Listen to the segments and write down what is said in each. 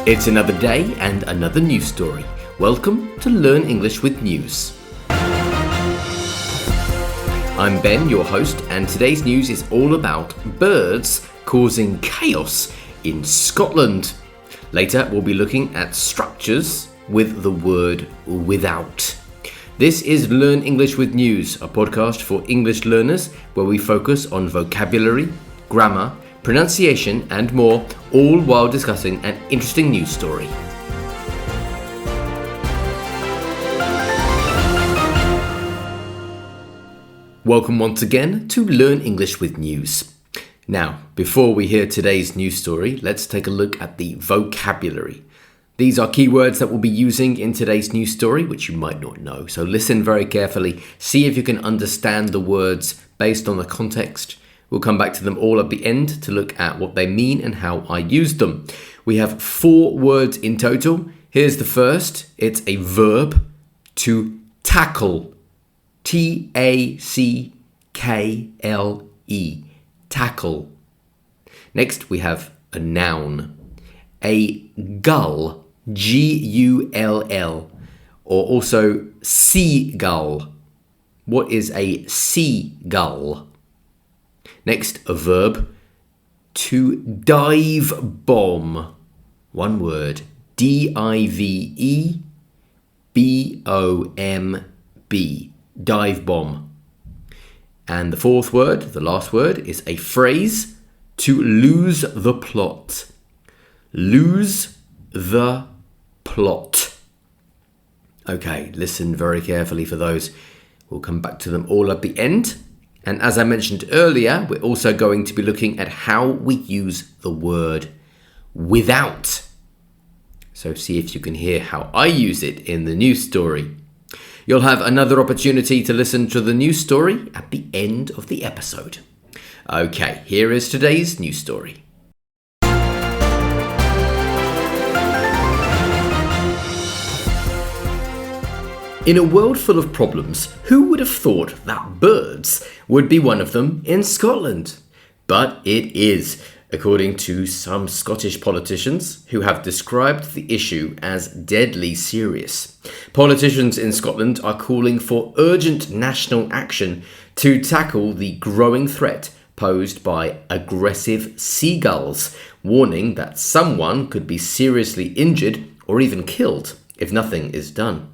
It's another day and another news story. Welcome to Learn English with News. I'm Ben, your host, and today's news is all about birds causing chaos in Scotland. Later, we'll be looking at structures with the word without. This is Learn English with News, a podcast for English learners where we focus on vocabulary, grammar, pronunciation and more, all while discussing an interesting news story. Welcome once again to Learn English with News. Now, before we hear today's news story, let's take a look at the vocabulary. These are keywords that we'll be using in today's news story, which you might not know. So listen very carefully, see if you can understand the words based on the context. We'll come back to them all at the end to look at what they mean and how I use them. We have 4 words in total. Here's the first. It's a verb, to tackle. T-A-C-K-L-E. Tackle. Next, we have a noun. A gull. G-U-L-L, or also seagull. What is a seagull? Next, a verb, to dive bomb. One word, D-I-V-E-B-O-M-B, dive bomb. And the fourth word, the last word, is a phrase, to lose the plot. Lose the plot. Okay, listen very carefully for those. We'll come back to them all at the end. And as I mentioned earlier, we're also going to be looking at how we use the word without. So see if you can hear how I use it in the news story. You'll have another opportunity to listen to the news story at the end of the episode. Okay, here is today's news story. In a world full of problems, who would have thought that birds would be one of them in Scotland? But it is, according to some Scottish politicians who have described the issue as deadly serious. Politicians in Scotland are calling for urgent national action to tackle the growing threat posed by aggressive seagulls, warning that someone could be seriously injured or even killed if nothing is done.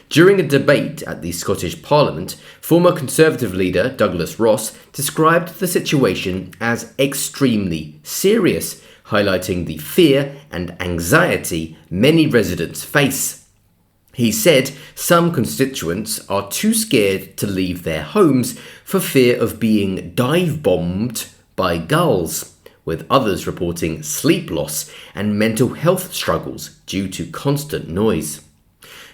During a debate at the Scottish Parliament, former Conservative leader Douglas Ross described the situation as extremely serious, highlighting the fear and anxiety many residents face. He said some constituents are too scared to leave their homes for fear of being dive-bombed by gulls, with others reporting sleep loss and mental health struggles due to constant noise.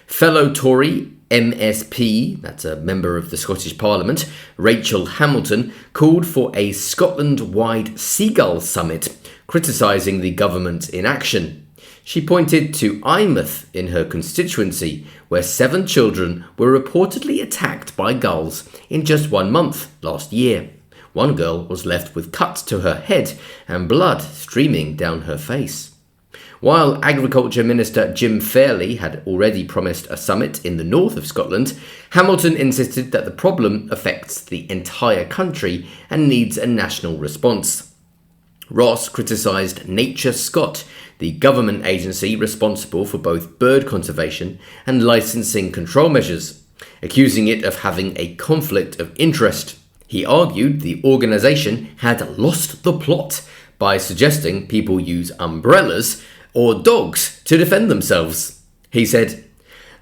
Fellow Tory MSP, that's a member of the Scottish Parliament, Rachel Hamilton, called for a Scotland-wide seagull summit, criticising the government's inaction. She pointed to Eyemouth in her constituency, where 7 children were reportedly attacked by gulls in just 1 month last year. One girl was left with cuts to her head and blood streaming down her face. While Agriculture Minister Jim Fairley had already promised a summit in the north of Scotland, Hamilton insisted that the problem affects the entire country and needs a national response. Ross criticised Nature Scot, the government agency responsible for both bird conservation and licensing control measures, accusing it of having a conflict of interest. He argued the organisation had lost the plot by suggesting people use umbrellas or dogs to defend themselves. He said,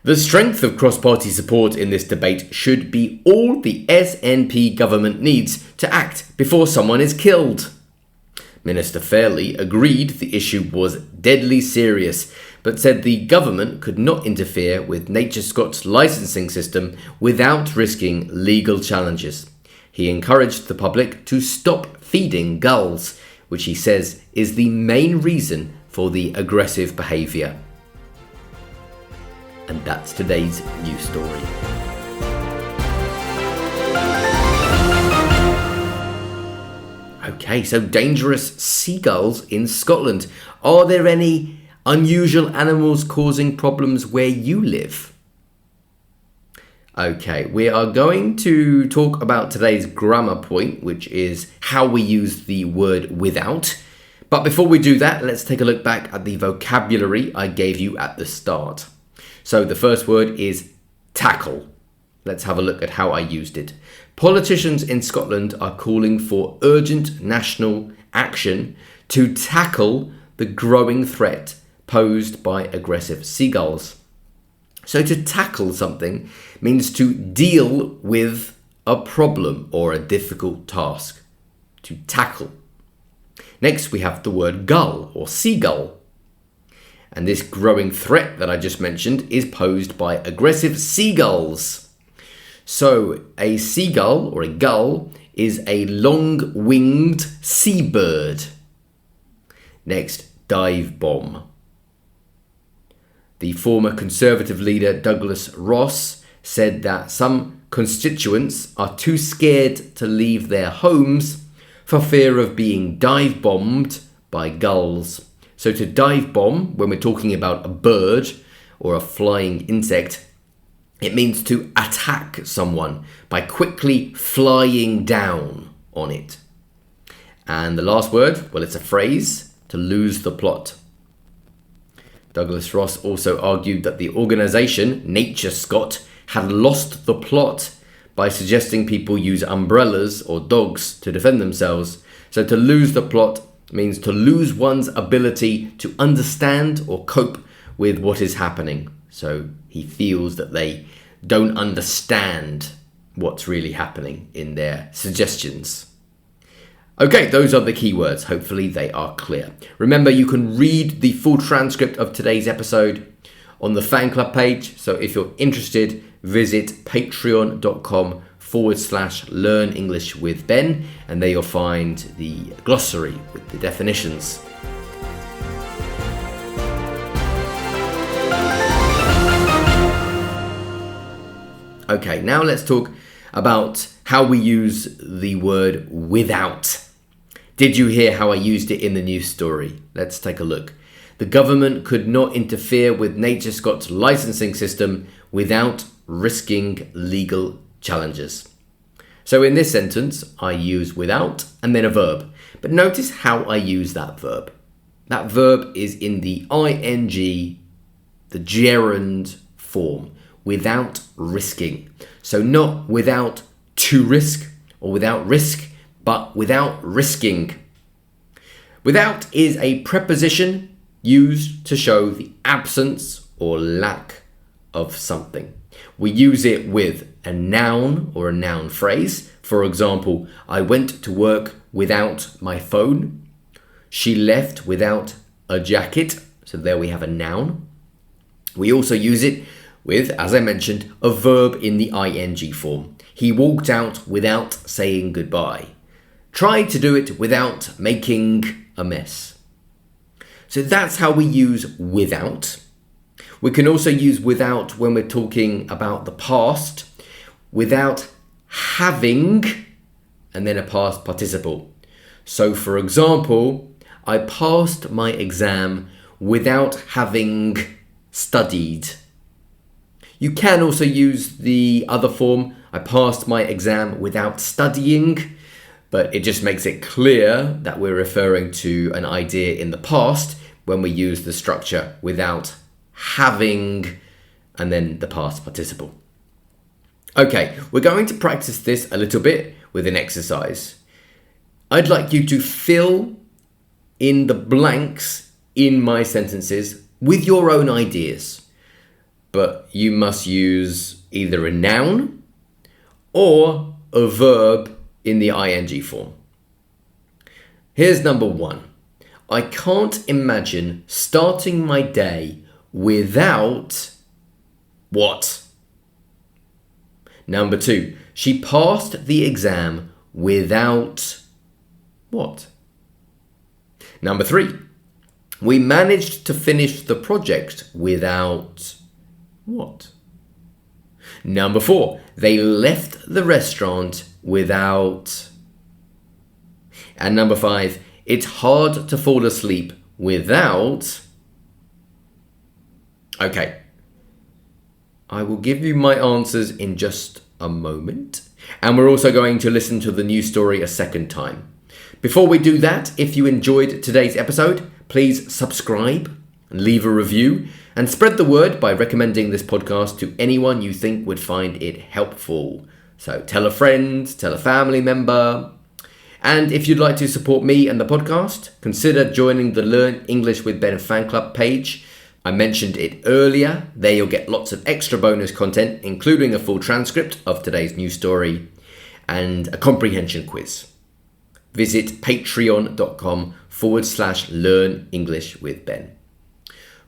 "The strength of cross-party support in this debate should be all the SNP government needs to act before someone is killed." Minister Fairley agreed the issue was deadly serious, but said the government could not interfere with Nature Scot's licensing system without risking legal challenges. He encouraged the public to stop feeding gulls, which he says is the main reason for the aggressive behaviour. And that's today's news story. Okay, so dangerous seagulls in Scotland. Are there any Unusual animals causing problems where you live. Okay, we are going to talk about today's grammar point, which is how we use the word without. But before we do that, let's take a look back at the vocabulary I gave you at the start. So the first word is tackle. Let's have a look at how I used it. Politicians in Scotland are calling for urgent national action to tackle the growing threat posed by aggressive seagulls. So to tackle something means to deal with a problem or a difficult task. To tackle. Next we have the word gull or seagull. And this growing threat that I just mentioned is posed by aggressive seagulls. So a seagull or a gull is a long-winged seabird. Next, dive bomb. The former Conservative leader Douglas Ross said that some constituents are too scared to leave their homes for fear of being dive bombed by gulls. So to dive bomb, when we're talking about a bird or a flying insect, it means to attack someone by quickly flying down on it. And the last word, well, it's a phrase, to lose the plot. Douglas Ross also argued that the organisation, Nature Scot, had lost the plot by suggesting people use umbrellas or dogs to defend themselves. So to lose the plot means to lose one's ability to understand or cope with what is happening. So he feels that they don't understand what's really happening in their suggestions. Okay, those are the keywords. Hopefully they are clear. Remember, you can read the full transcript of today's episode on the fan club page. So if you're interested, visit patreon.com/Learn English with Ben, and there you'll find the glossary with the definitions. Okay, now let's talk about how we use the word without. Did you hear how I used it in the news story? Let's take a look. The government could not interfere with Nature Scot's licensing system without risking legal challenges. So in this sentence, I use without and then a verb. But notice how I use that verb. That verb is in the ing, the gerund form, without risking. So not without to risk or without risk, but without risking. Without is a preposition used to show the absence or lack of something. We use it with a noun or a noun phrase. For example, I went to work without my phone. She left without a jacket. So there we have a noun. We also use it with, as I mentioned, a verb in the ing form. He walked out without saying goodbye. Tried to do it without making a mess. So that's how we use without. We can also use without when we're talking about the past, without having, and then a past participle. So for example, I passed my exam without having studied. You can also use the other form, I passed my exam without studying, but it just makes it clear that we're referring to an idea in the past when we use the structure without having and then the past participle. Okay, we're going to practice this a little bit with an exercise. I'd like you to fill in the blanks in my sentences with your own ideas, but you must use either a noun or a verb in the ing form. Here's number 1. I can't imagine starting my day without what? Number 2. She passed the exam without what? Number 3. We managed to finish the project without what? Number 4. They left the restaurant without. And number 5. It's hard to fall asleep without. Okay, I will give you my answers in just a moment. And we're also going to listen to the news story a second time. Before we do that, if you enjoyed today's episode, please subscribe and leave a review and spread the word by recommending this podcast to anyone you think would find it helpful. So tell a friend, tell a family member. And if you'd like to support me and the podcast, consider joining the Learn English with Ben fan club page. I mentioned it earlier. There you'll get lots of extra bonus content, including a full transcript of today's news story and a comprehension quiz. Visit patreon.com/Learn English with Ben.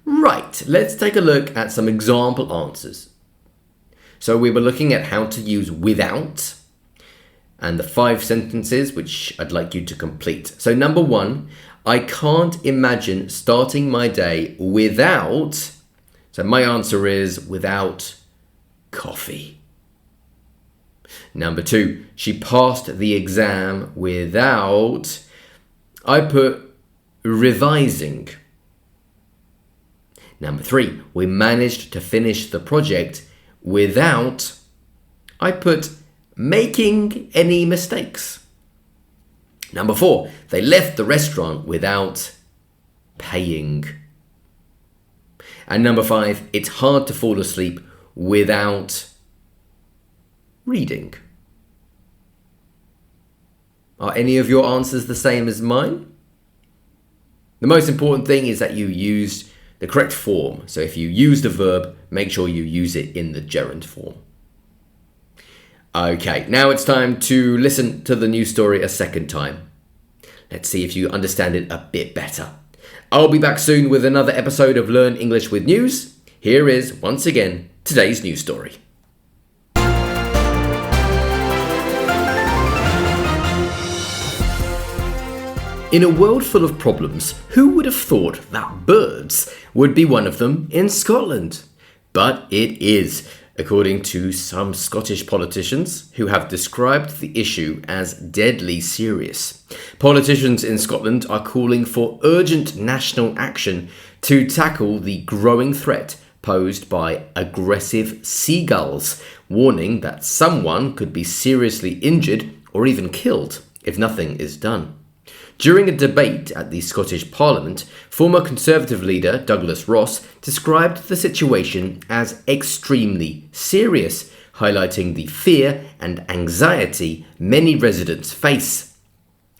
Right, let's take a look at some example answers. So we were looking at how to use without and the 5 sentences which I'd like you to complete. So number 1, I can't imagine starting my day without, so my answer is without coffee. Number 2, she passed the exam without, I put revising. Number 3, we managed to finish the project without, I put making any mistakes. Number 4, they left the restaurant without paying. And number 5, it's hard to fall asleep without reading. Are any of your answers the same as mine? The most important thing is that you used the correct form. So if you use the verb, make sure you use it in the gerund form. Okay, now it's time to listen to the news story a second time. Let's see if you understand it a bit better. I'll be back soon with another episode of Learn English with News. Here is, once again, today's news story. In a world full of problems, who would have thought that birds would be one of them in Scotland? But it is, according to some Scottish politicians who have described the issue as deadly serious. Politicians in Scotland are calling for urgent national action to tackle the growing threat posed by aggressive seagulls, warning that someone could be seriously injured or even killed if nothing is done. During a debate at the Scottish Parliament, former Conservative leader Douglas Ross described the situation as extremely serious, highlighting the fear and anxiety many residents face.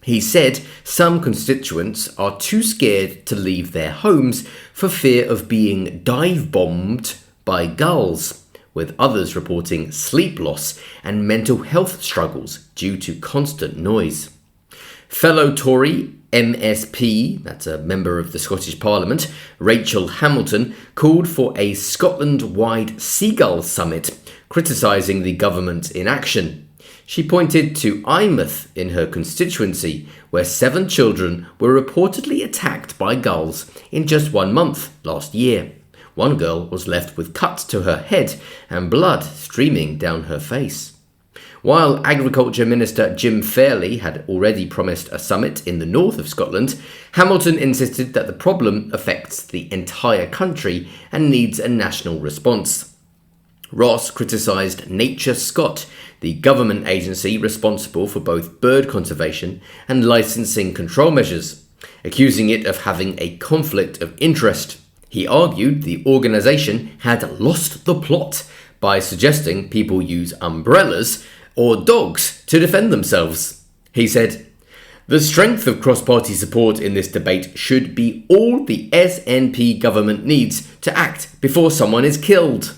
He said some constituents are too scared to leave their homes for fear of being dive-bombed by gulls, with others reporting sleep loss and mental health struggles due to constant noise. Fellow Tory MSP, that's a member of the Scottish Parliament, Rachel Hamilton, called for a Scotland-wide seagull summit, criticising the government's inaction. She pointed to Eyemouth in her constituency, where 7 children were reportedly attacked by gulls in just 1 month last year. One girl was left with cuts to her head and blood streaming down her face. While Agriculture Minister Jim Fairley had already promised a summit in the north of Scotland, Hamilton insisted that the problem affects the entire country and needs a national response. Ross criticised Nature Scot, the government agency responsible for both bird conservation and licensing control measures, accusing it of having a conflict of interest. He argued the organisation had lost the plot by suggesting people use umbrellas or dogs to defend themselves. He said, "The strength of cross-party support in this debate should be all the SNP government needs to act before someone is killed."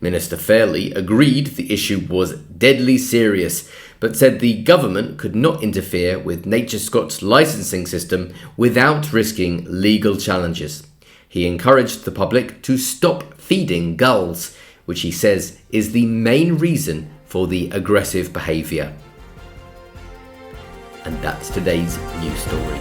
Minister Fairley agreed the issue was deadly serious, but said the government could not interfere with Nature Scot's licensing system without risking legal challenges. He encouraged the public to stop feeding gulls, which he says is the main reason for the aggressive behaviour. And that's today's news story.